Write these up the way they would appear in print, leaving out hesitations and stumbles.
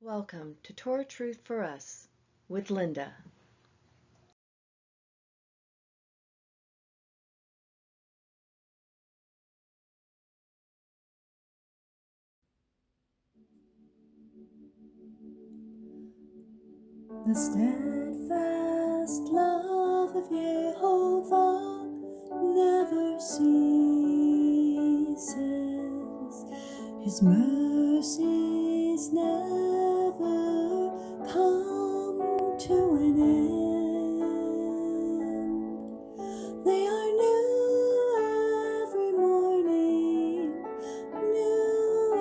Welcome to Torah Truth for Us with Linda. The steadfast love of Yehovah never ceases. His mercies never come to an end. They are new every morning, new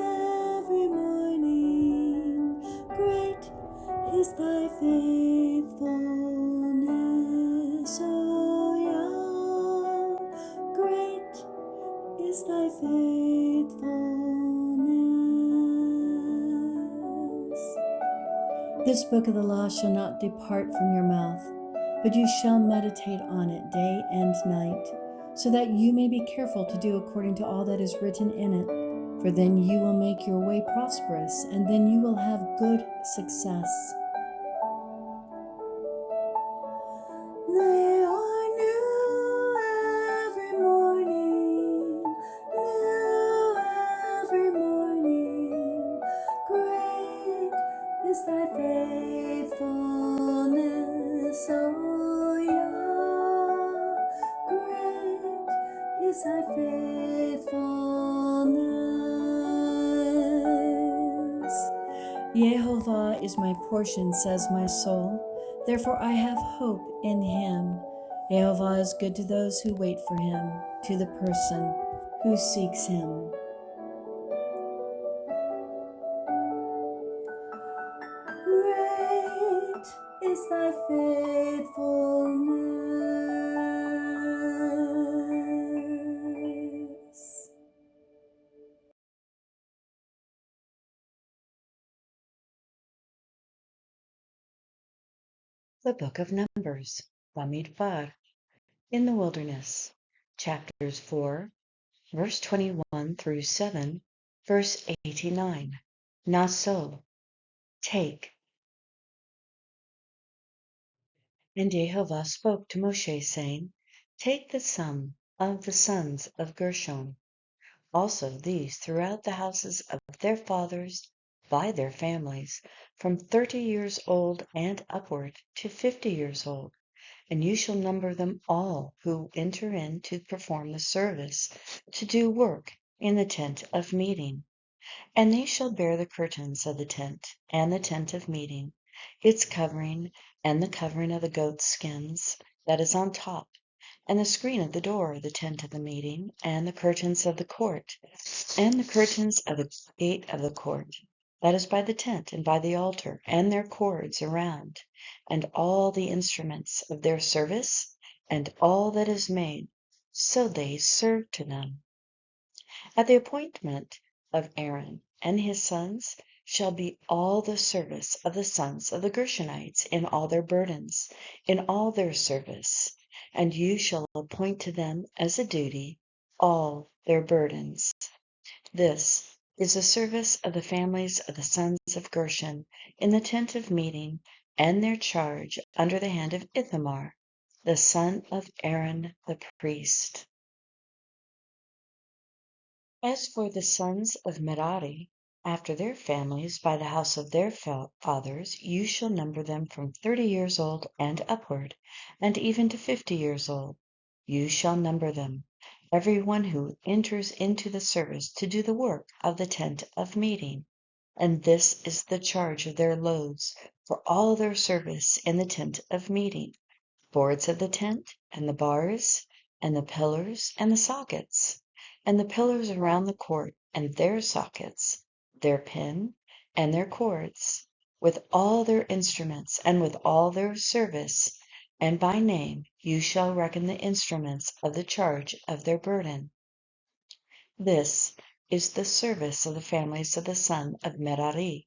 every morning. Great is thy faithfulness, O Yah. Great is thy faithfulness. This book of the law shall not depart from your mouth, but you shall meditate on it day and night, so that you may be careful to do according to all that is written in it. For then you will make your way prosperous, and then you will have good success. They are new every morning, new every morning. Great is thy faithfulness, O Yah. Great is thy faithfulness. Yehovah is my portion, says my soul. Therefore I have hope in him. Yehovah is good to those who wait for him, to the person who seeks him. Great is thy faithfulness. The Book of Numbers, Bamidbar, in the Wilderness, chapters 4, verse 21 through 7, verse 89. Nasso, take. And Jehovah spoke to Moshe, saying, Take the sum of the sons of Gershon, also these throughout the houses of their fathers, by their families, from 30 years old and upward to 50 years old, and you shall number them all who enter in to perform the service, to do work in the tent of meeting. And they shall bear the curtains of the tent, and the tent of meeting, its covering, and the covering of the goat skins that is on top, and the screen of the door of the tent of the meeting, and the curtains of the court, and the curtains of the gate of the court, that is by the tent and by the altar, and their cords around, and all the instruments of their service, and all that is made, so they serve to them. At the appointment of Aaron and his sons shall be all the service of the sons of the Gershonites in all their burdens, in all their service, and you shall appoint to them as a duty all their burdens. This is the service of the families of the sons of Gershon in the tent of meeting, and their charge under the hand of Ithamar, the son of Aaron the priest. As for the sons of Merari, after their families, by the house of their fathers, you shall number them from 30 years old and upward, and even to 50 years old. You shall number them, every one who enters into the service to do the work of the tent of meeting. And this is the charge of their loads for all their service in the tent of meeting: boards of the tent, and the bars, and the pillars, and the sockets, and the pillars around the court, and their sockets, their pin, and their cords, with all their instruments, and with all their service, and by name you shall reckon the instruments of the charge of their burden. This is the service of the families of the son of Merari,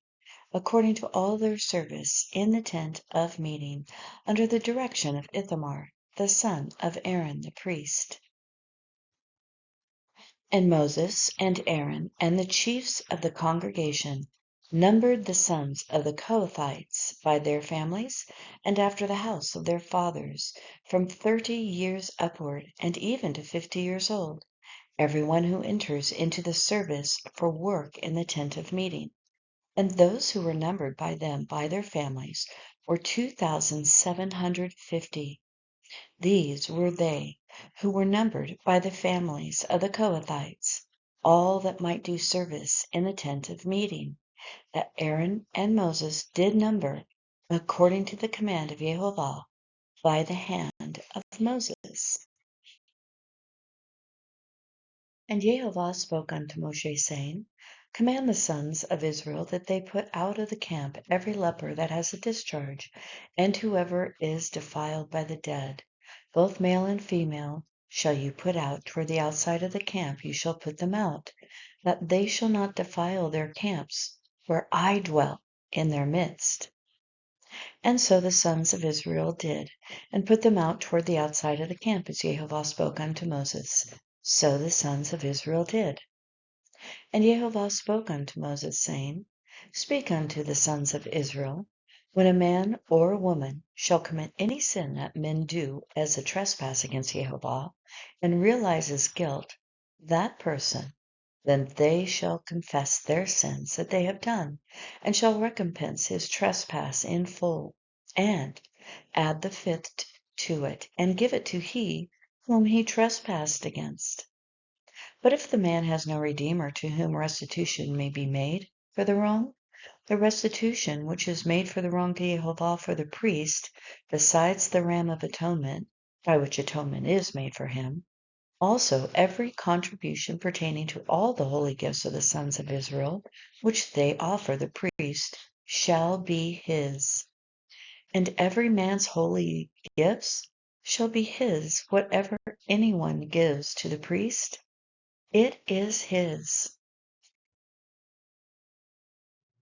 according to all their service in the tent of meeting, under the direction of Ithamar, the son of Aaron the priest. And Moses and Aaron and the chiefs of the congregation numbered the sons of the Kohathites by their families, and after the house of their fathers, from 30 years upward, and even to 50 years old, everyone who enters into the service for work in the tent of meeting. And those who were numbered by them by their families were 2,750. These were they who were numbered by the families of the Kohathites, all that might do service in the tent of meeting, that Aaron and Moses did number, according to the command of YHWH by the hand of Moses. And YHWH spoke unto Moshe, saying, Command the sons of Israel that they put out of the camp every leper that has a discharge, and whoever is defiled by the dead, both male and female, shall you put out toward the outside of the camp, you shall put them out, that they shall not defile their camps, where I dwell in their midst. And so the sons of Israel did, and put them out toward the outside of the camp, as YHWH spoke unto Moses. So the sons of Israel did. And YHWH spoke unto Moses, saying, Speak unto the sons of Israel, when a man or a woman shall commit any sin that men do as a trespass against YHWH, and realizes guilt, that person, then they shall confess their sins that they have done, and shall recompense his trespass in full, and add the fifth to it, and give it to he whom he trespassed against. But if the man has no redeemer to whom restitution may be made for the wrong, the restitution which is made for the wrong to YHWH for the priest, besides the ram of atonement, by which atonement is made for him, also every contribution pertaining to all the holy gifts of the sons of Israel, which they offer the priest, shall be his. And every man's holy gifts shall be his, whatever anyone gives to the priest, it is his.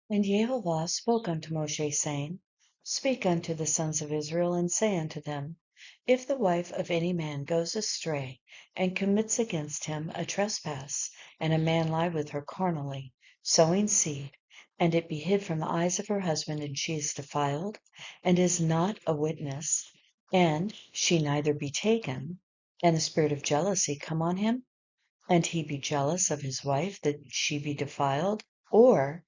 And YHWH spoke unto Moshe, saying, Speak unto the sons of Israel, and say unto them, If the wife of any man goes astray, and commits against him a trespass, and a man lie with her carnally, sowing seed, and it be hid from the eyes of her husband, and she is defiled, and is not a witness, and she neither be taken, and the spirit of jealousy come on him, and he be jealous of his wife, that she be defiled, or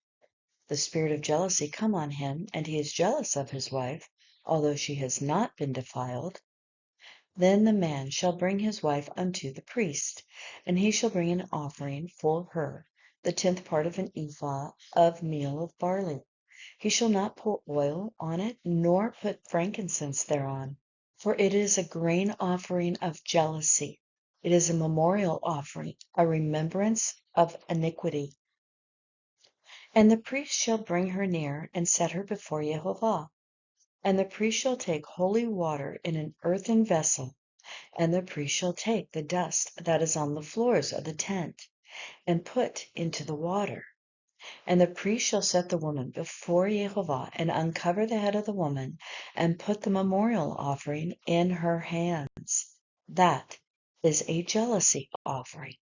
the spirit of jealousy come on him, and he is jealous of his wife, although she has not been defiled, then the man shall bring his wife unto the priest, and he shall bring an offering for her, the 10th part of an ephah of meal of barley. He shall not pour oil on it, nor put frankincense thereon, for it is a grain offering of jealousy. It is a memorial offering, a remembrance of iniquity. And the priest shall bring her near, and set her before YHWH. And the priest shall take holy water in an earthen vessel, and the priest shall take the dust that is on the floors of the tent, and put into the water. And the priest shall set the woman before YHWH, and uncover the head of the woman, and put the memorial offering in her hands. That is a jealousy offering.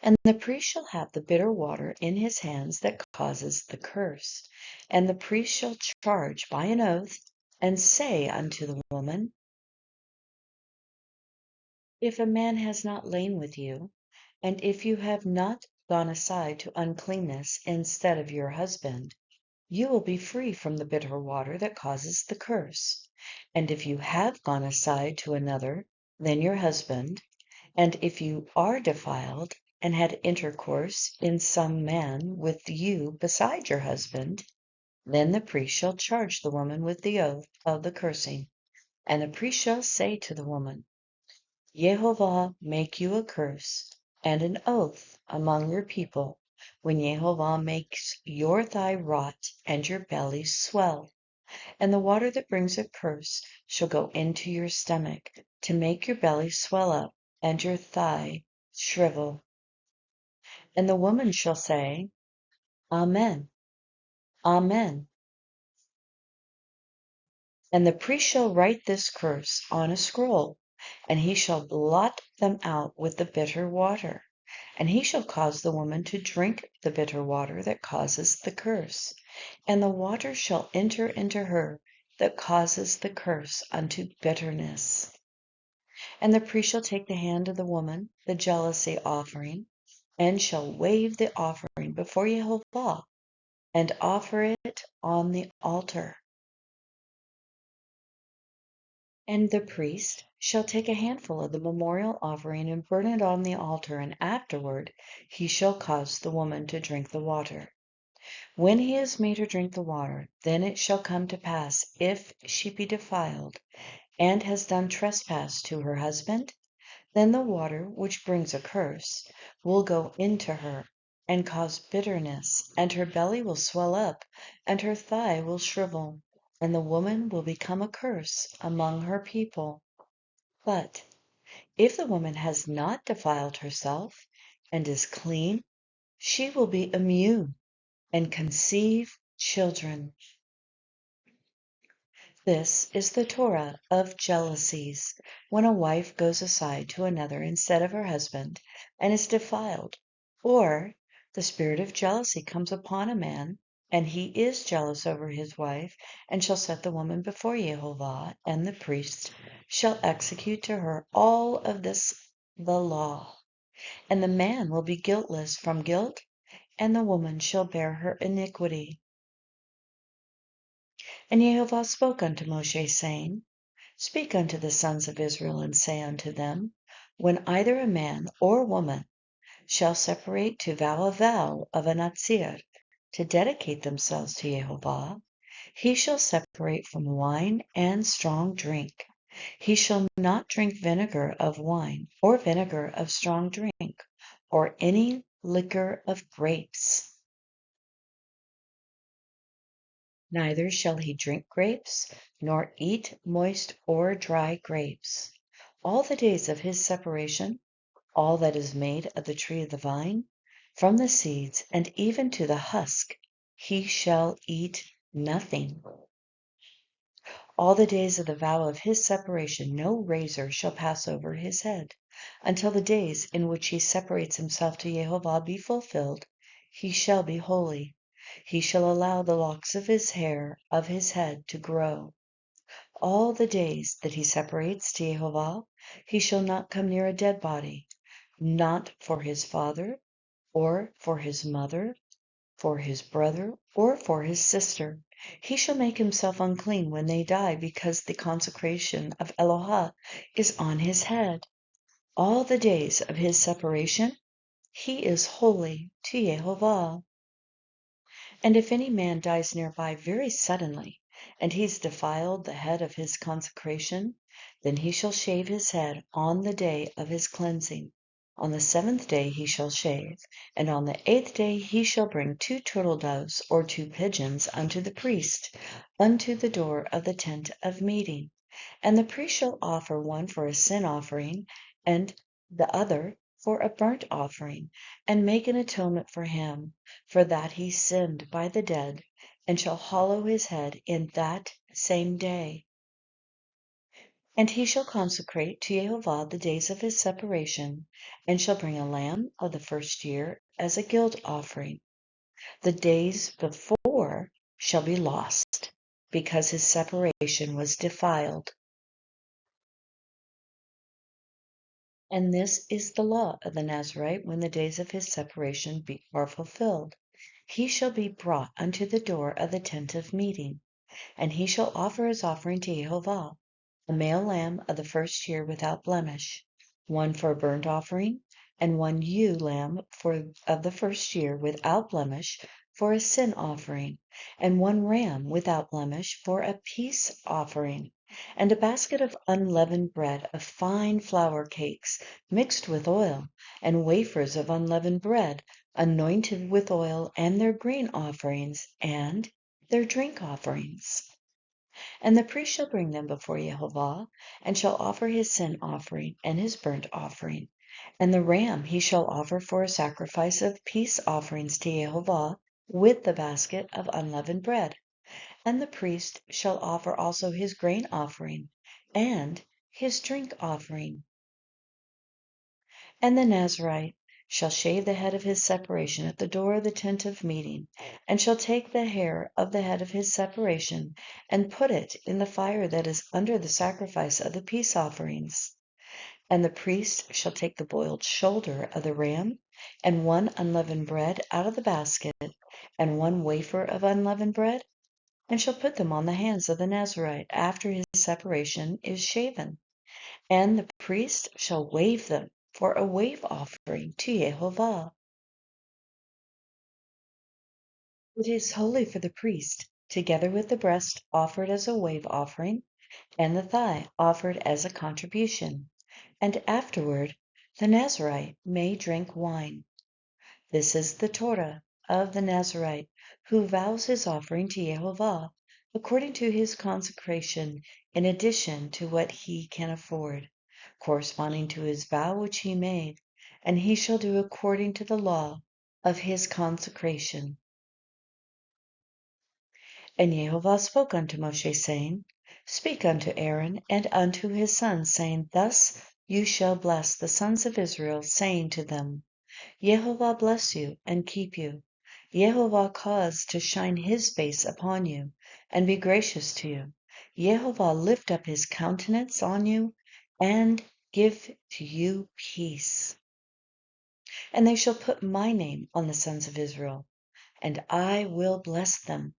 And the priest shall have the bitter water in his hands that causes the curse. And the priest shall charge by an oath, and say unto the woman, If a man has not lain with you, and if you have not gone aside to uncleanness instead of your husband, you will be free from the bitter water that causes the curse. And if you have gone aside to another than your husband, and if you are defiled, and had intercourse in some man with you beside your husband, then the priest shall charge the woman with the oath of the cursing. And the priest shall say to the woman, YHWH make you a curse and an oath among your people, when YHWH makes your thigh rot and your belly swell. And the water that brings a curse shall go into your stomach, to make your belly swell up, and your thigh shrivel. And the woman shall say, Amen, Amen. And the priest shall write this curse on a scroll, and he shall blot them out with the bitter water. And he shall cause the woman to drink the bitter water that causes the curse, and the water shall enter into her that causes the curse unto bitterness. And the priest shall take the hand of the woman, the jealousy offering, and shall wave the offering before YHWH, and offer it on the altar. And the priest shall take a handful of the memorial offering and burn it on the altar, and afterward he shall cause the woman to drink the water. When he has made her drink the water, then it shall come to pass, if she be defiled, and has done trespass to her husband, then the water, which brings a curse, will go into her, and cause bitterness, and her belly will swell up, and her thigh will shrivel, and the woman will become a curse among her people. But if the woman has not defiled herself, and is clean, she will be immune, and conceive children. This is the Torah of jealousies, when a wife goes aside to another instead of her husband, and is defiled, or the spirit of jealousy comes upon a man, and he is jealous over his wife, and shall set the woman before YHWH, and the priest shall execute to her all of this the law. And the man will be guiltless from guilt, and the woman shall bear her iniquity. And YHWH spoke unto Moshe, saying, Speak unto the sons of Israel, and say unto them, When either a man or woman shall separate to vow a vow of a Nazir, to dedicate themselves to YHWH, he shall separate from wine and strong drink. He shall not drink vinegar of wine, or vinegar of strong drink, or any liquor of grapes. Neither shall he drink grapes, nor eat moist or dry grapes. All the days of his separation, all that is made of the tree of the vine, from the seeds and even to the husk, he shall eat nothing. All the days of the vow of his separation, no razor shall pass over his head, until the days in which he separates himself to YHWH be fulfilled. He shall be holy. He shall allow the locks of his hair of his head to grow. All the days that he separates to YHWH, he shall not come near a dead body, not for his father, or for his mother, for his brother, or for his sister. He shall make himself unclean when they die, because the consecration of Elohah is on his head. All the days of his separation, he is holy to YHWH. And if any man dies nearby very suddenly, and he's defiled the head of his consecration, then he shall shave his head on the day of his cleansing. On the 7th day he shall shave, and on the 8th day he shall bring 2 turtle doves or 2 pigeons unto the priest, unto the door of the tent of meeting. And the priest shall offer one for a sin offering, and the other for a burnt offering, and make an atonement for him, for that he sinned by the dead, and shall hallow his head in that same day. And he shall consecrate to YHWH the days of his separation, and shall bring a lamb of the first year as a guilt offering. The days before shall be lost, because his separation was defiled. And this is the law of the Nazarite when the days of his separation are fulfilled. He shall be brought unto the door of the tent of meeting, and he shall offer his offering to YHWH, a male lamb of the first year without blemish, one for a burnt offering, and one ewe lamb of the first year without blemish for a sin offering, and one ram without blemish for a peace offering, and a basket of unleavened bread of fine flour cakes mixed with oil, and wafers of unleavened bread anointed with oil, and their grain offerings, and their drink offerings. And the priest shall bring them before YHWH, and shall offer his sin offering and his burnt offering. And the ram he shall offer for a sacrifice of peace offerings to YHWH, with the basket of unleavened bread. And the priest shall offer also his grain offering, and his drink offering. And the Nazarite shall shave the head of his separation at the door of the tent of meeting, and shall take the hair of the head of his separation, and put it in the fire that is under the sacrifice of the peace offerings. And the priest shall take the boiled shoulder of the ram, and 1 unleavened bread out of the basket, and 1 wafer of unleavened bread, and shall put them on the hands of the Nazarite after his separation is shaven. And the priest shall wave them for a wave offering to YHWH. It is holy for the priest, together with the breast offered as a wave offering, and the thigh offered as a contribution. And afterward the Nazarite may drink wine. This is the Torah of the Nazarite, who vows his offering to YHWH according to his consecration, in addition to what he can afford, corresponding to his vow which he made, and he shall do according to the law of his consecration. And YHWH spoke unto Moshe, saying, Speak unto Aaron and unto his sons, saying, Thus you shall bless the sons of Israel, saying to them, YHWH bless you and keep you. YHWH cause to shine his face upon you, and be gracious to you. YHWH lift up his countenance on you, and give to you peace. And they shall put my name on the sons of Israel, and I will bless them.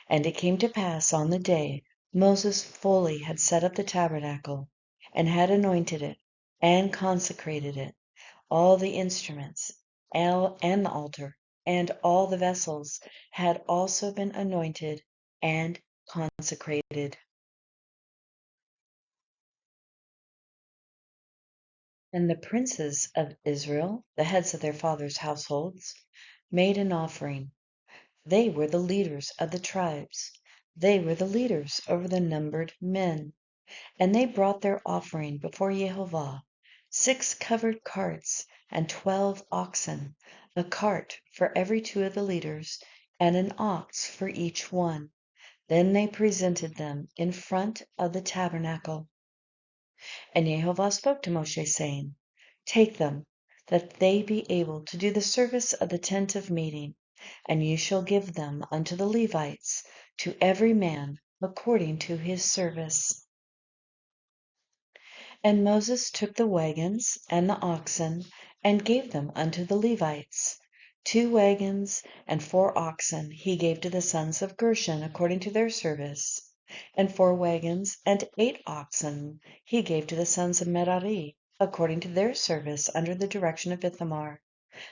And it came to pass on the day Moses fully had set up the tabernacle, and had anointed it, and consecrated it, all the instruments, and the altar, and all the vessels had also been anointed and consecrated. And the princes of Israel, the heads of their fathers' households, made an offering. They were the leaders of the tribes. They were the leaders over the numbered men. And they brought their offering before YHWH, 6 covered carts, and 12 oxen, a cart for every 2 of the leaders, and an ox for each one. Then they presented them in front of the tabernacle. And YHWH spoke to Moshe, saying, Take them, that they be able to do the service of the tent of meeting, and you shall give them unto the Levites, to every man according to his service. And Moses took the wagons and the oxen, and gave them unto the Levites. 2 wagons and 4 oxen he gave to the sons of Gershon according to their service, and 4 wagons and 8 oxen he gave to the sons of Merari according to their service under the direction of Ithamar,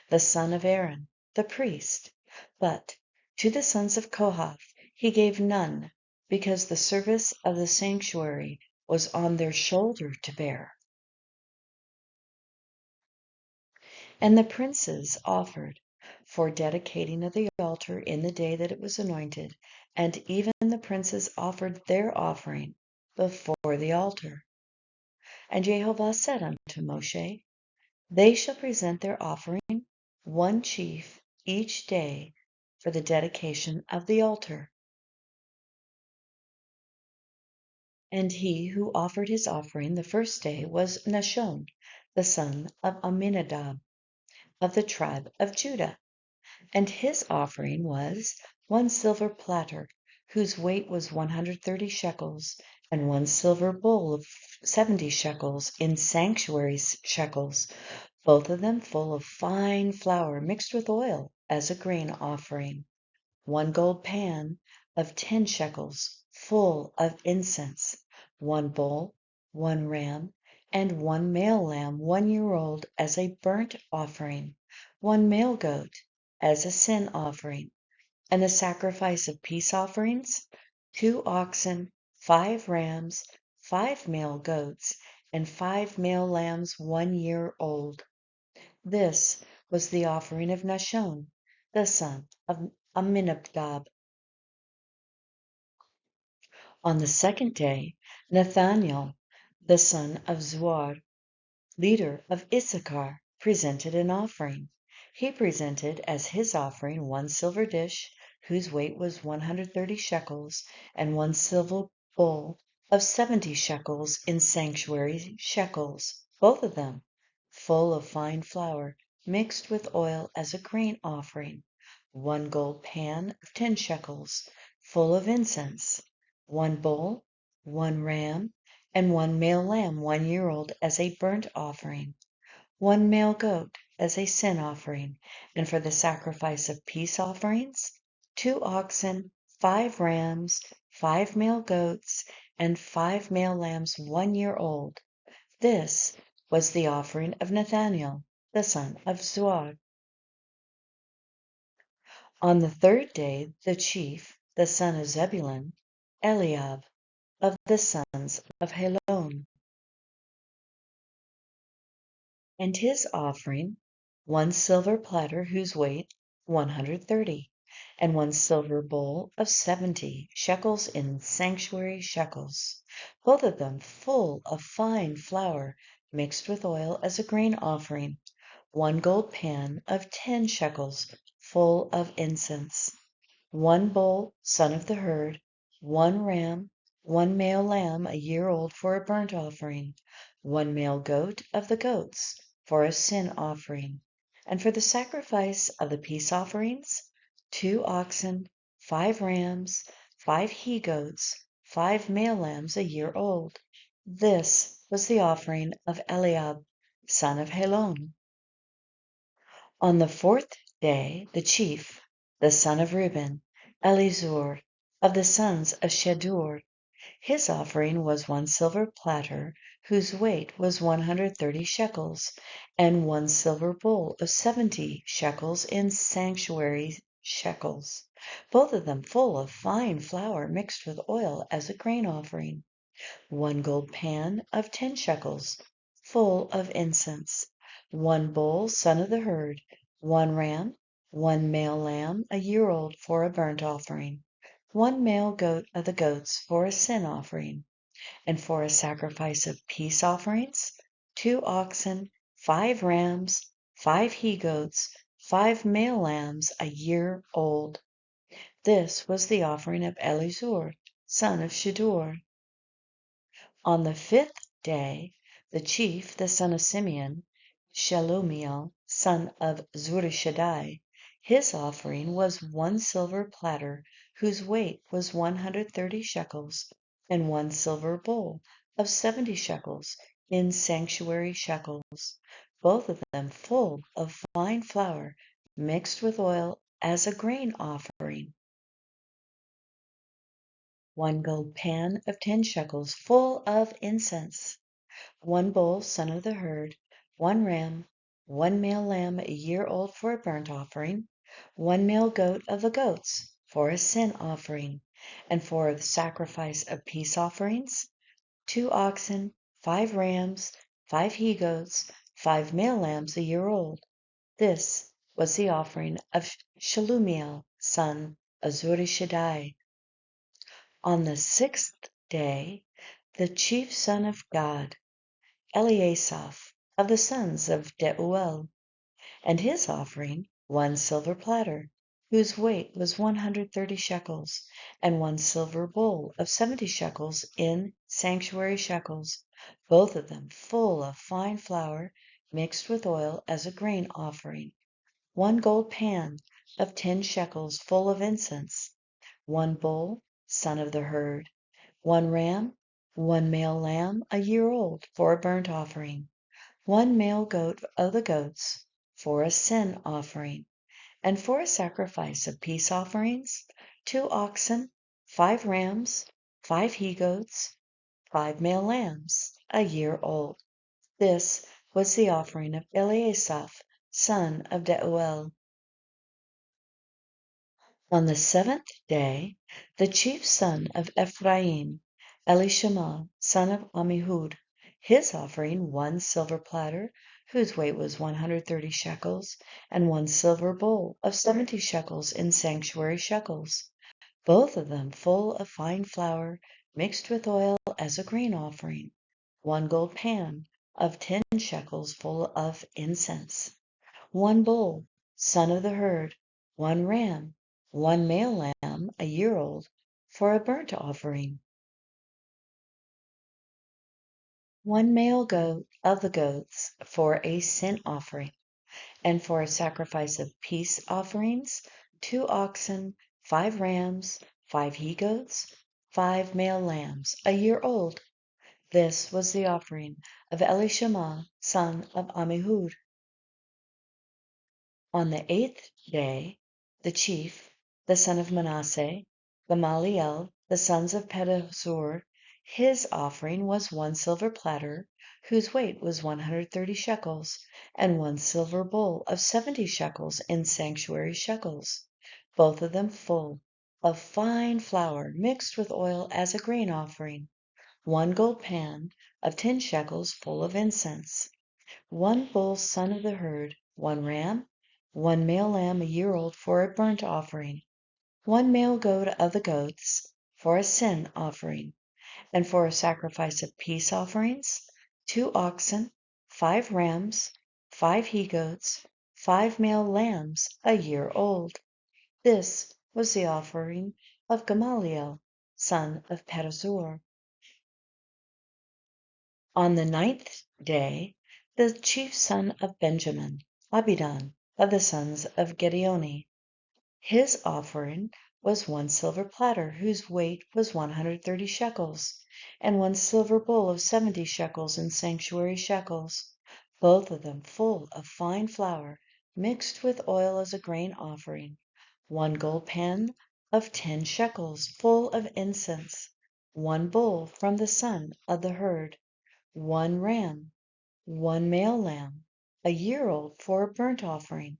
the son of Aaron, the priest. But to the sons of Kohath he gave none, because the service of the sanctuary was on their shoulder to bear. And the princes offered for dedicating of the altar in the day that it was anointed, and even the princes offered their offering before the altar. And YHWH said unto Moshe, They shall present their offering, 1 chief each day, for the dedication of the altar. And he who offered his offering the first day was Nasso, the son of Amminadab, of the tribe of Judah. And his offering was 1 silver platter, whose weight was 130 shekels, and 1 silver bowl of 70 shekels in sanctuary shekels, both of them full of fine flour mixed with oil as a grain offering. 1 gold pan of 10 shekels, full of incense. 1 bull, 1 ram, and 1 male lamb 1-year-old as a burnt offering. 1 male goat as a sin offering. And the sacrifice of peace offerings, 2 oxen, 5 rams, 5 male goats, and 5 male lambs 1-year-old. This was the offering of Nasso, the son of Amminadab. On the second day, Nathanael, the son of Zuar, leader of Issachar, presented an offering. He presented as his offering 1 silver dish, whose weight was 130 shekels, and 1 silver bowl of 70 shekels in sanctuary shekels, both of them full of fine flour, mixed with oil as a grain offering, 1 gold pan of 10 shekels, full of incense, 1 bull, 1 ram, and 1 male lamb 1-year-old as a burnt offering, 1 male goat as a sin offering, and for the sacrifice of peace offerings, 2 oxen, 5 rams, 5 male goats, and 5 male lambs 1-year-old. This was the offering of Nathaniel, the son of Zuar. On the 3rd day, the chief, the son of Zebulun, Eliab, of the sons of Helon, and his offering, 1 silver platter whose weight 130, and 1 silver bowl of 70 shekels in sanctuary shekels, both of them full of fine flour mixed with oil as a grain offering, 1 gold pan of 10 shekels full of incense, 1 bull, son of the herd, 1 ram, 1 male lamb 1-year-old for a burnt offering, 1 male goat of the goats for a sin offering, and for the sacrifice of the peace offerings, 2 oxen, 5 rams, 5 he-goats, 5 male lambs 1-year-old. This was the offering of Eliab, son of Helon. On the 4th day, the chief, the son of Reuben, Elizur, of the sons of Shedur, his offering was 1 silver platter whose weight was 130 shekels, and 1 silver bowl of 70 shekels in sanctuary shekels, both of them full of fine flour mixed with oil as a grain offering, 1 gold pan of 10 shekels, full of incense, 1 bull, son of the herd, 1 ram, 1 male lamb 1-year-old for a burnt offering, 1 male goat of the goats for a sin offering, and for a sacrifice of peace offerings, 2 oxen, 5 rams, 5 he-goats, 5 male lambs 1-year-old. This was the offering of Elizur, son of Shedur. On the 5th day, the chief, the son of Simeon, Shelumiel, son of Zurishaddai, his offering was 1 silver platter whose weight was 130 shekels, and 1 silver bowl of 70 shekels in sanctuary shekels, both of them full of fine flour mixed with oil as a grain offering, 1 gold pan of 10 shekels full of incense, 1 bull, son of the herd, 1 ram, 1 male lamb 1-year-old for a burnt offering, 1 male goat of the goats for a sin offering, and for the sacrifice of peace offerings, 2 oxen, 5 rams, 5 he-goats, 5 male lambs 1-year-old. This was the offering of Shelumiel, son of Zurishaddai. On the 6th day, the chief son of God, Eliasaph, of the sons of Deuel, and his offering 1 silver platter, whose weight was 130 shekels, and 1 silver bowl of 70 shekels in sanctuary shekels, both of them full of fine flour mixed with oil as a grain offering, 1 gold pan of 10 shekels full of incense, 1 bull, son of the herd, 1 ram, 1 male lamb 1-year-old for a burnt offering, 1 male goat of the goats for a sin offering, and for a sacrifice of peace offerings, 2 oxen, 5 rams, 5 he-goats, 5 male lambs 1-year-old. This was the offering of Eliasaph, son of Deuel. On the 7th day, the chief son of Ephraim, Elishama, son of Ammihud, his offering 1 silver platter, whose weight was 130 shekels, and 1 silver bowl of 70 shekels in sanctuary shekels, both of them full of fine flour mixed with oil as a grain offering, 1 gold pan of 10 shekels full of incense, 1 bull, son of the herd, 1 ram, 1 male lamb 1-year-old for a burnt offering, one male goat of the goats for a sin offering, and for a sacrifice of peace offerings, 2 oxen, 5 rams, 5 he-goats, 5 male lambs, a year old. This was the offering of Elishama, son of Ammihud. On the 8th day, the chief, the son of Manasseh, Gamaliel, the sons of Pedahzur, his offering was 1 silver platter, whose weight was 130 shekels, and 1 silver bowl of 70 shekels in sanctuary shekels, both of them full of fine flour mixed with oil as a grain offering, 1 gold pan of 10 shekels full of incense, 1 bull son of the herd, 1 ram, 1 male lamb a year old for a burnt offering, 1 male goat of the goats for a sin offering, and for a sacrifice of peace offerings, 2 oxen, 5 rams, 5 he-goats, 5 male lambs a year old. This was the offering of Gamaliel, son of Pedahzur. On the 9th day, the chief son of Benjamin, Abidan, of the sons of Gideoni, his offering was 1 silver platter, whose weight was 130 shekels, and 1 silver bowl of 70 shekels in sanctuary shekels, both of them full of fine flour mixed with oil as a grain offering, 1 gold pan of 10 shekels full of incense, 1 bull from the son of the herd, 1 ram, 1 male lamb, a year old for a burnt offering,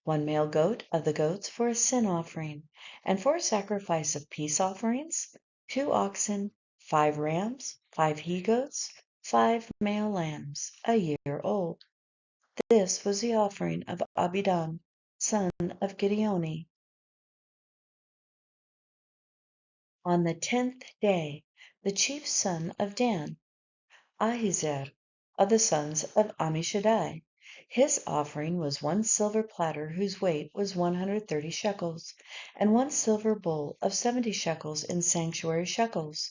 1 male goat of the goats for a sin offering, and for a sacrifice of peace offerings, 2 oxen, 5 rams, 5 he-goats, 5 male lambs, a year old. This was the offering of Abidan, son of Gideoni. On the 10th day, the chief son of Dan, Ahiezer, of the sons of Ammishaddai, his offering was 1 silver platter, whose weight was 130 shekels, and 1 silver bowl of 70 shekels in sanctuary shekels,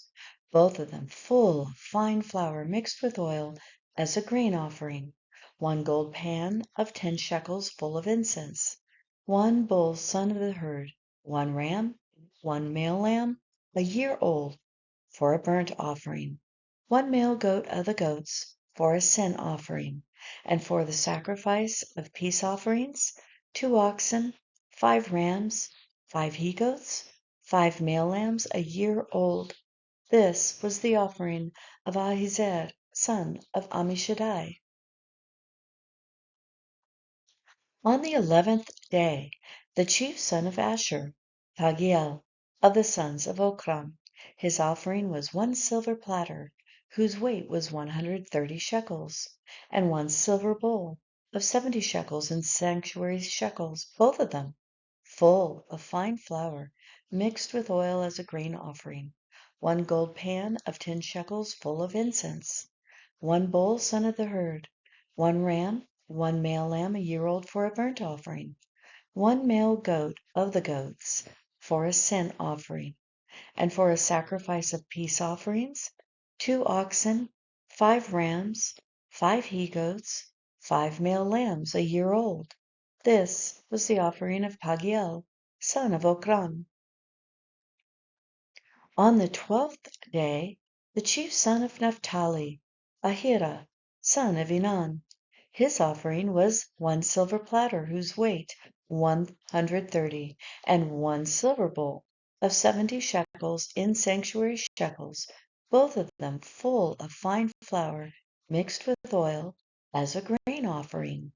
both of them full of fine flour mixed with oil as a grain offering, 1 gold pan of 10 shekels full of incense, 1 bull son of the herd, 1 ram, 1 male lamb a year old for a burnt offering, 1 male goat of the goats for a sin offering, and for the sacrifice of peace offerings, 2 oxen, 5 rams, 5 he-goats, 5 male lambs a year old. This was the offering of Ahiezer, son of Ammishaddai. On the 11th day, the chief son of Asher, Pagiel, of the sons of Okram, his offering was 1 silver platter, whose weight was 130 shekels, and 1 silver bowl of 70 shekels in sanctuary shekels, both of them full of fine flour mixed with oil as a grain offering, 1 gold pan of 10 shekels full of incense, 1 bull son of the herd, 1 ram, 1 male lamb a year old for a burnt offering, 1 male goat of the goats for a sin offering, and for a sacrifice of peace offerings, 2 oxen, 5 rams, 5 he-goats, 5 male lambs a year old. This was the offering of Pagiel, son of Okram. On the 12th day, the chief son of Naphtali, Ahira, son of Enan, his offering was 1 silver platter, whose weight 130, and 1 silver bowl of 70 shekels in sanctuary shekels, both of them full of fine flour mixed with oil as a grain offering.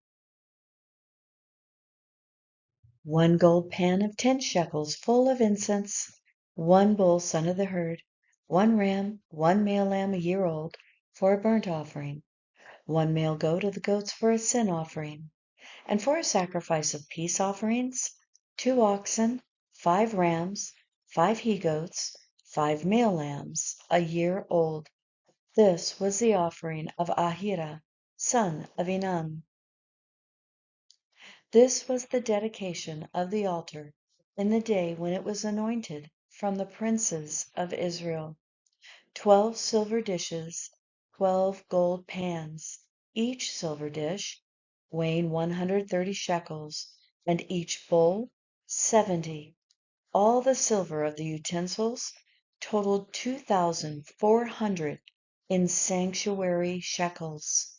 1 gold pan of 10 shekels full of incense, 1 bull son of the herd, 1 ram, 1 male lamb a year old for a burnt offering, 1 male goat of the goats for a sin offering, and for a sacrifice of peace offerings, 2 oxen, 5 rams, 5 he-goats, 5 male lambs a year old. This was the offering of Ahira, son of Enan. This was the dedication of the altar in the day when it was anointed from the princes of Israel. 12 silver dishes 12 gold pans, each silver dish, weighing 130 shekels, and each bowl 70. All the silver of the utensils totaled 2,400 in sanctuary shekels.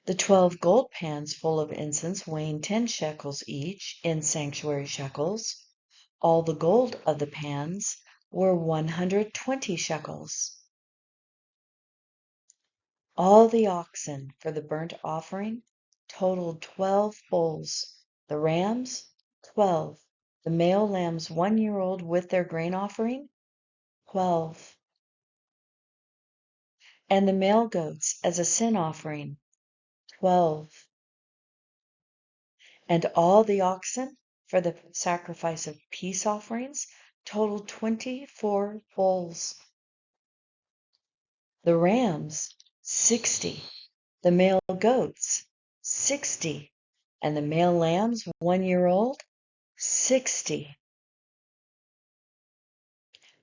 The 12 gold pans full of incense weighing 10 shekels each in sanctuary shekels. All the gold of the pans were 120 shekels. All the oxen for the burnt offering totaled 12 bulls, the rams 12, the male lambs 1 year old with their grain offering 12, and the male goats as a sin offering 12, and all the oxen for the sacrifice of peace offerings totaled 24 bulls, the rams 60, the male goats 60, and the male lambs 1 year old 60.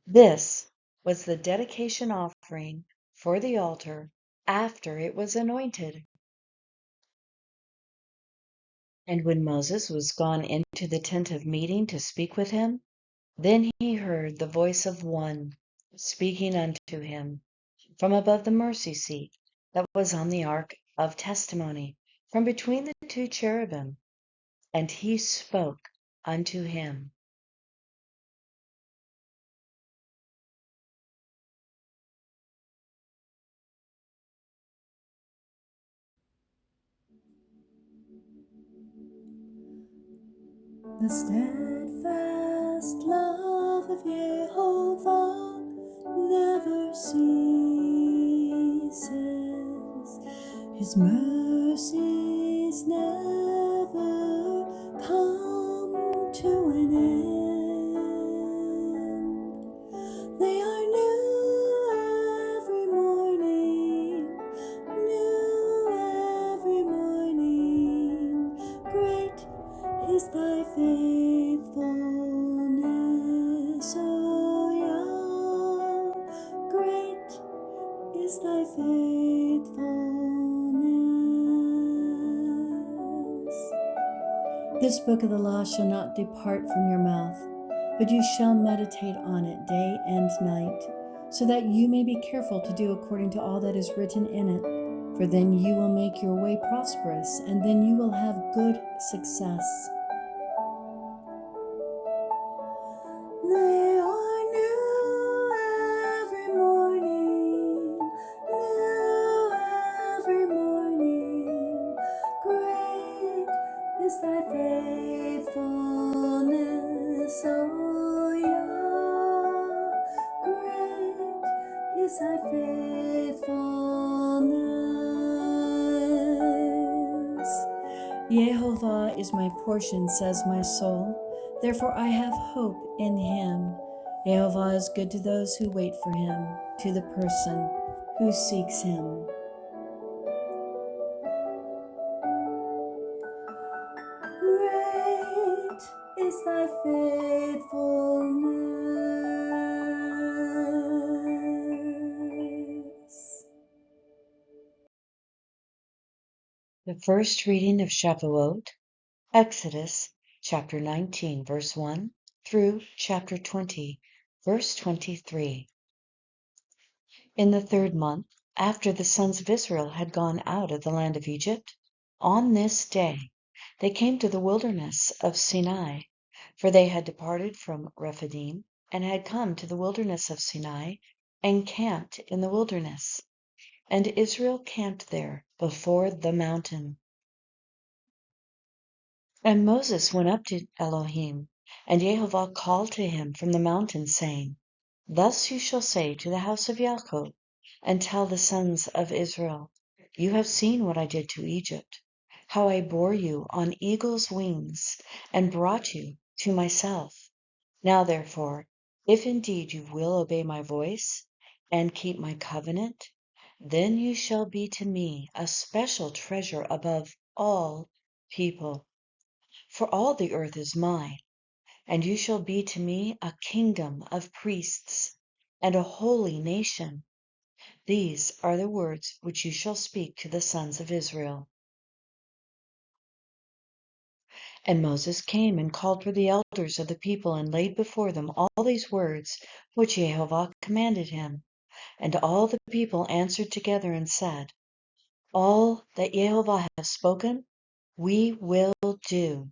This was the dedication offering for the altar after it was anointed. And when Moses was gone into the tent of meeting to speak with him, then he heard the voice of one speaking unto him from above the mercy seat that was on the ark of testimony, from between the two cherubim. And he spoke unto him. The steadfast love of Jehovah never ceases. His mercies never come to an end. They are new every morning, new every morning. Great is thy faithfulness, O Yah. Great is thy faithfulness. This book of the law shall not depart from your mouth, but you shall meditate on it day and night, so that you may be careful to do according to all that is written in it. For then you will make your way prosperous, and then you will have good success. They are new every morning, new every morning. Great is thy faithfulness, O Yah. Great is thy faithfulness. Jehovah is my portion, says my soul. Therefore I have hope in him. Jehovah is good to those who wait for him, to the person who seeks him. Great is thy faithfulness. The first reading of Shavuot, Exodus chapter 19, verse 1 through chapter 20, verse 23. In the 3rd month, after the sons of Israel had gone out of the land of Egypt, on this day they came to the wilderness of Sinai, for they had departed from Rephidim and had come to the wilderness of Sinai and camped in the wilderness. And Israel camped there before the mountain. And Moses went up to Elohim, and Jehovah called to him from the mountain, saying, Thus you shall say to the house of Yaakov, and tell the sons of Israel, You have seen what I did to Egypt, how I bore you on eagle's wings, and brought you to myself. Now therefore, if indeed you will obey my voice, and keep my covenant, then you shall be to me a special treasure above all people. For all the earth is mine, and you shall be to me a kingdom of priests and a holy nation. These are the words which you shall speak to the sons of Israel. And Moses came and called for the elders of the people and laid before them all these words which YHWH commanded him. And all the people answered together and said, All that YHWH has spoken, we will do.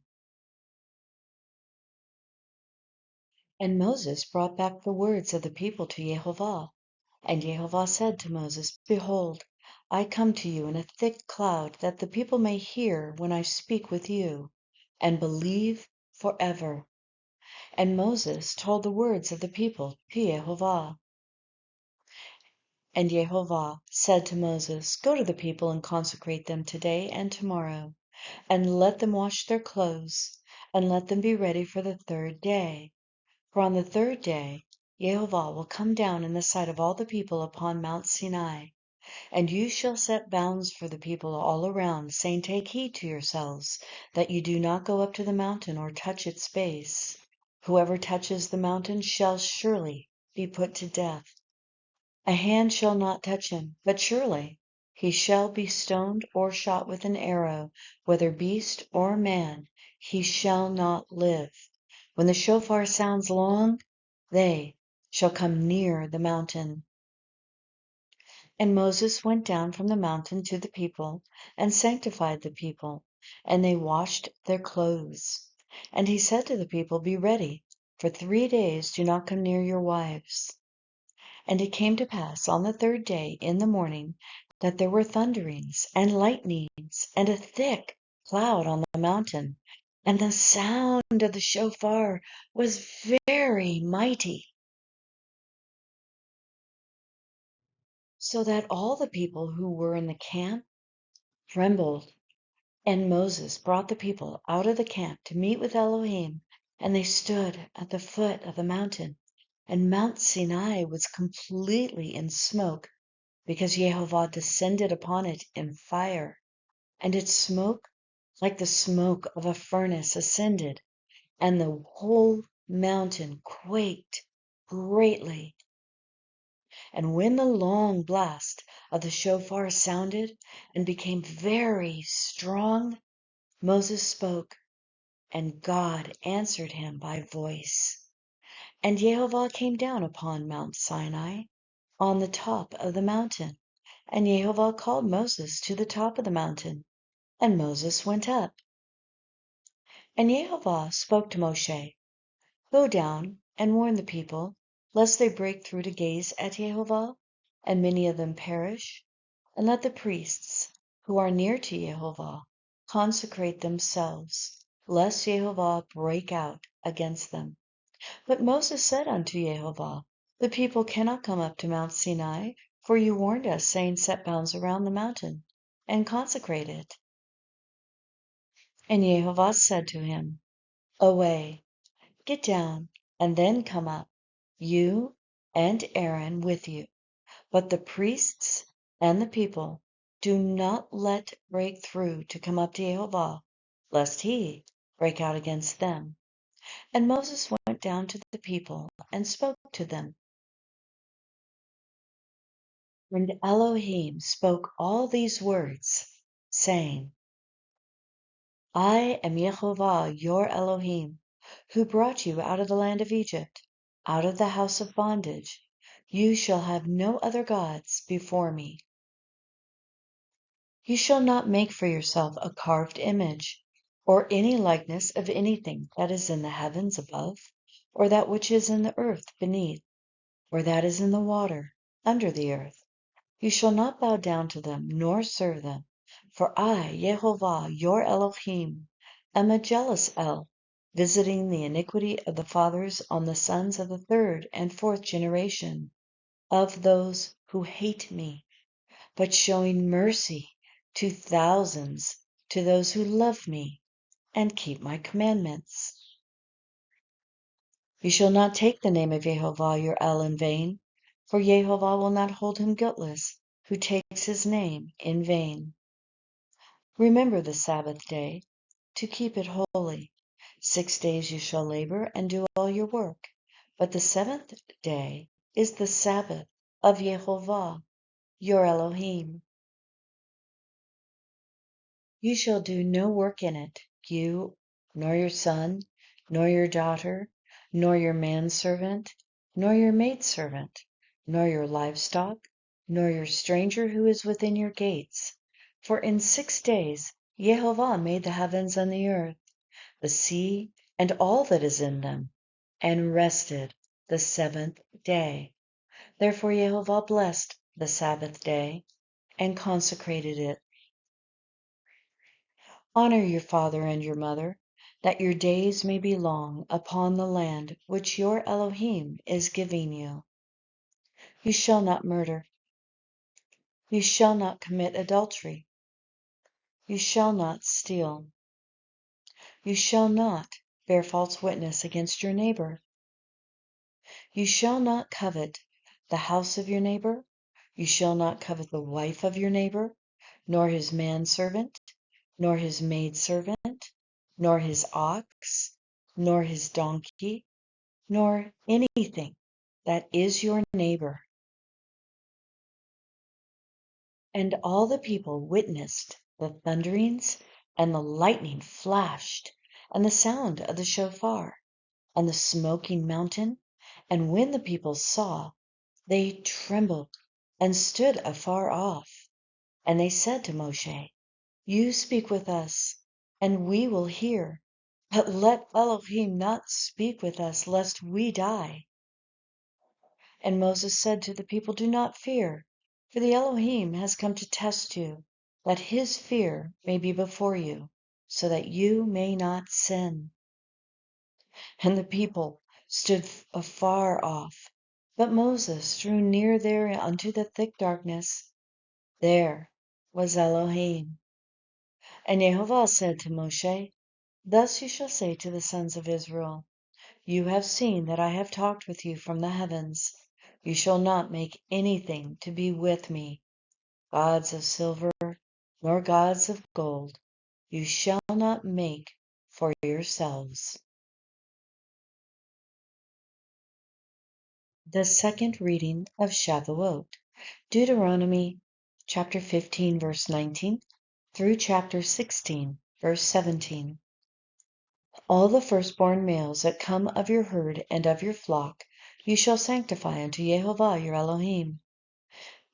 And Moses brought back the words of the people to YHWH. And YHWH said to Moses, Behold, I come to you in a thick cloud, that the people may hear when I speak with you, and believe forever. And Moses told the words of the people to YHWH. And YHWH said to Moses, Go to the people and consecrate them today and tomorrow, and let them wash their clothes, and let them be ready for the third day. For on the third day YHWH will come down in the sight of all the people upon Mount Sinai. And you shall set bounds for the people all around, saying, Take heed to yourselves, that you do not go up to the mountain or touch its base. Whoever touches the mountain shall surely be put to death. A hand shall not touch him, but surely he shall be stoned or shot with an arrow, whether beast or man, he shall not live. When the shofar sounds long, they shall come near the mountain. And Moses went down from the mountain to the people, and sanctified the people, and they washed their clothes. And he said to the people, Be ready, for 3 days do not come near your wives. And it came to pass on the third day in the morning that there were thunderings and lightnings and a thick cloud on the mountain, and the sound of the shofar was very mighty, so that all the people who were in the camp trembled. And Moses brought the people out of the camp to meet with Elohim, and they stood at the foot of the mountain, and Mount Sinai was completely in smoke, because YHWH descended upon it in fire, and its smoke, like the smoke of a furnace, ascended, and the whole mountain quaked greatly. And when the long blast of the shofar sounded and became very strong, Moses spoke, and God answered him by voice. And YHWH came down upon Mount Sinai, on the top of the mountain. And YHWH called Moses to the top of the mountain, and Moses went up. And YHWH spoke to Moshe, Go down and warn the people, lest they break through to gaze at YHWH, and many of them perish. And let the priests, who are near to YHWH, consecrate themselves, lest YHWH break out against them. But Moses said unto YHWH, The people cannot come up to Mount Sinai, for you warned us, saying, Set bounds around the mountain, and consecrate it. And YHWH said to him, Away, get down, and then come up, you and Aaron with you. But the priests and the people do not let break through to come up to YHWH, lest he break out against them. And Moses went down to the people and spoke to them. And Elohim spoke all these words, saying, I am YHWH your Elohim, who brought you out of the land of Egypt, out of the house of bondage. You shall have no other gods before me. You shall not make for yourself a carved image, or any likeness of anything that is in the heavens above, or that which is in the earth beneath, or that is in the water under the earth. You shall not bow down to them, nor serve them. For I, YHWH, your Elohim, am a jealous El, visiting the iniquity of the fathers on the sons of the third and fourth generation of those who hate me, but showing mercy to thousands, to those who love me and keep my commandments. You shall not take the name of YHWH your El in vain, for YHWH will not hold him guiltless who takes his name in vain. Remember the Sabbath day, to keep it holy. 6 days you shall labor and do all your work, but the seventh day is the Sabbath of YHWH. your Elohim. You shall do no work in it, you, nor your son, nor your daughter, nor your manservant, nor your maidservant, nor your livestock, nor your stranger who is within your gates. For in 6 days YHWH made the heavens and the earth, the sea, and all that is in them, and rested the 7th day. Therefore YHWH blessed the Sabbath day, and consecrated it. Honor your father and your mother, that your days may be long upon the land which your Elohim is giving you. You shall not murder. You shall not commit adultery. You shall not steal. You shall not bear false witness against your neighbor. You shall not covet the house of your neighbor. You shall not covet the wife of your neighbor, nor his manservant, nor his maidservant, nor his ox, nor his donkey, nor anything that is your neighbor. And all the people witnessed the thunderings, and the lightning flashed, and the sound of the shofar, and the smoking mountain. And when the people saw, they trembled, and stood afar off. And they said to Moshe, You speak with us, and we will hear. But let Elohim not speak with us, lest we die. And Moses said to the people, Do not fear, for the Elohim has come to test you, that his fear may be before you, so that you may not sin. And the people stood afar off, but Moses drew near there unto the thick darkness. There was Elohim. And YHWH said to Moshe, Thus you shall say to the sons of Israel, You have seen that I have talked with you from the heavens. You shall not make anything to be with me, gods of silver, nor gods of gold. You shall not make for yourselves. The second reading of Shavuot, Deuteronomy chapter 15, verse 19, through chapter 16, verse 17. All the firstborn males that come of your herd and of your flock you shall sanctify unto YHWH your Elohim.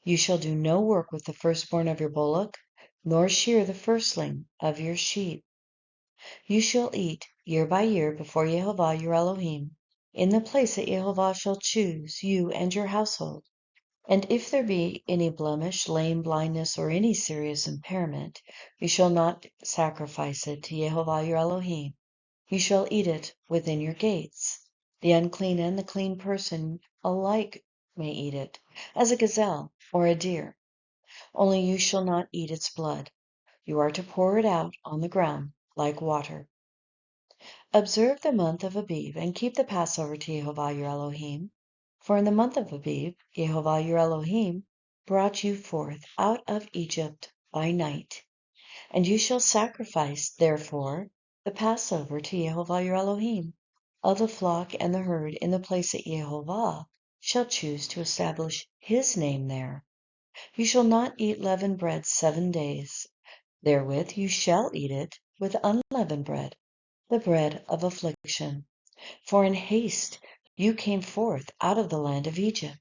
You shall do no work with the firstborn of your bullock, nor shear the firstling of your sheep. You shall eat year by year before YHWH your Elohim, in the place that YHWH shall choose, you and your household. And if there be any blemish, lame, blindness, or any serious impairment, you shall not sacrifice it to YHWH your Elohim. You shall eat it within your gates. The unclean and the clean person alike may eat it, as a gazelle or a deer. Only you shall not eat its blood. You are to pour it out on the ground like water. Observe the month of Abib, and keep the Passover to YHWH your Elohim. For in the month of Abib, YHWH your Elohim brought you forth out of Egypt by night. And you shall sacrifice, therefore, the Passover to YHWH your Elohim, of the flock and the herd, in the place that YHWH shall choose to establish his name there. You shall not eat leavened bread 7 days. Therewith you shall eat it with unleavened bread, the bread of affliction. For in haste you came forth out of the land of Egypt.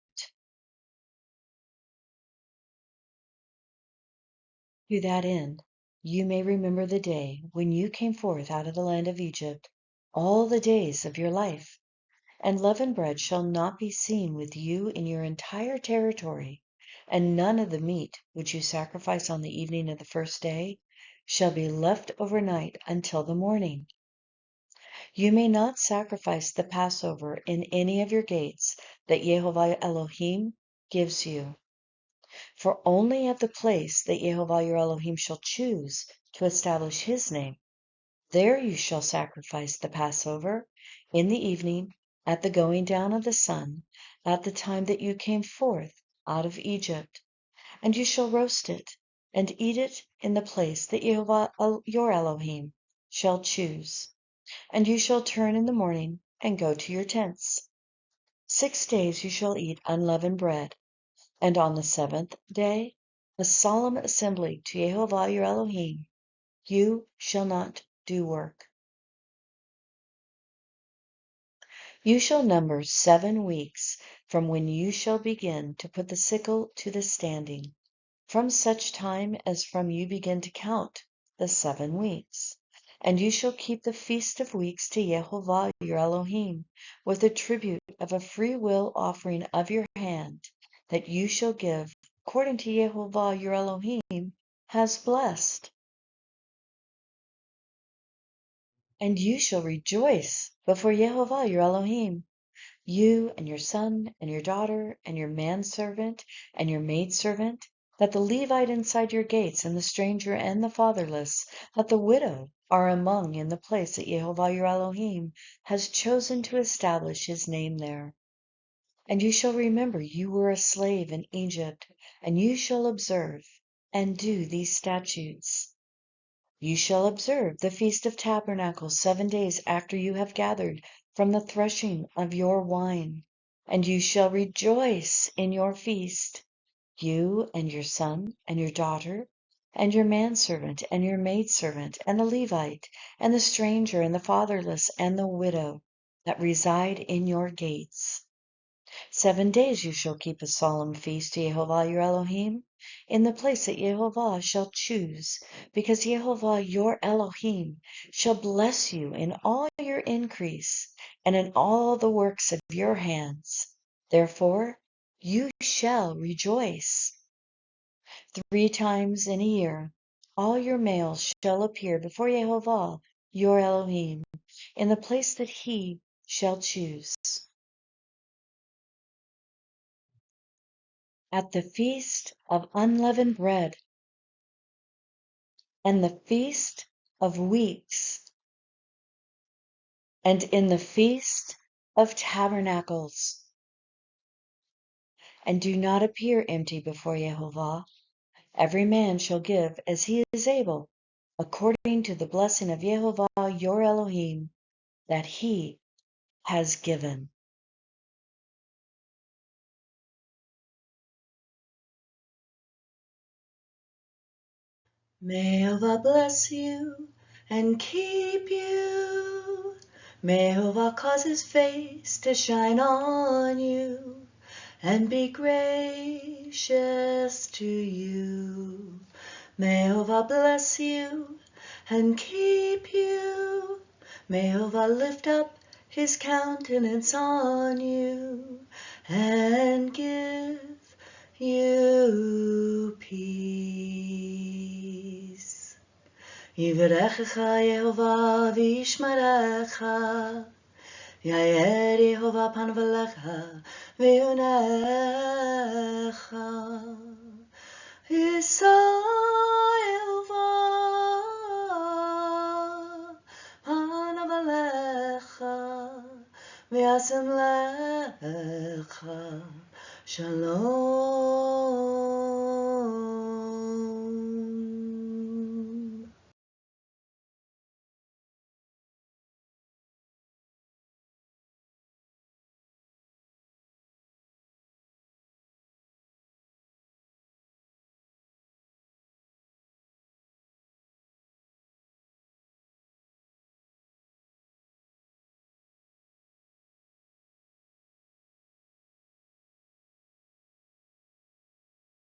To that end, you may remember the day when you came forth out of the land of Egypt, all the days of your life. And leavened bread shall not be seen with you in your entire territory, and none of the meat which you sacrifice on the evening of the first day shall be left overnight until the morning. You may not sacrifice the Passover in any of your gates that YHWH Elohim gives you. For only at the place that YHWH your Elohim shall choose to establish his name, there you shall sacrifice the Passover, in the evening, at the going down of the sun, at the time that you came forth out of Egypt. And you shall roast it, and eat it in the place that YHWH your Elohim shall choose. And you shall turn in the morning, and go to your tents. 6 days you shall eat unleavened bread, And on the seventh day, a solemn assembly to Yehovah your Elohim. You shall not do work. You shall number 7 weeks from when you shall begin to put the sickle to the standing, from such time as from you begin to count the 7 weeks. And you shall keep the Feast of Weeks to Yehovah your Elohim, with a tribute of a free will offering of your hand, that you shall give according to Yehovah your Elohim has blessed. And you shall rejoice before Yehovah your Elohim, you and your son and your daughter and your manservant and your maidservant, that the Levite inside your gates and the stranger and the fatherless, that the widow are among in the place that Yehovah your Elohim has chosen to establish his name there. And you shall remember you were a slave in Egypt, and you shall observe and do these statutes. You shall observe the Feast of Tabernacles 7 days after you have gathered from the threshing of your wine. And you shall rejoice in your feast, you and your son and your daughter, and your manservant and your maidservant, and the Levite, and the stranger, and the fatherless, and the widow that reside in your gates. 7 days you shall keep a solemn feast to Yehovah your Elohim, in the place that Yehovah shall choose, because Yehovah your Elohim shall bless you in all your increase, and in all the works of your hands. Therefore you shall rejoice. 3 times in a year all your males shall appear before Yehovah your Elohim, in the place that he shall choose. At the Feast of Unleavened Bread, and the Feast of Weeks, and in the Feast of Tabernacles. And do not appear empty before Yehovah. Every man shall give as he is able, according to the blessing of Yehovah your Elohim, that he has given. May Yehovah bless you and keep you. May Yehovah cause his face to shine on you and be gracious to you. May Yehovah bless you and keep you. May Yehovah lift up his countenance on you and give you peace. Yivrechecha Yehovah v'yishmerecha. Yair Yehovah panav elecha v'yonecha. Yisa Yehovah panav elecha v'yasem lecha. Shalom.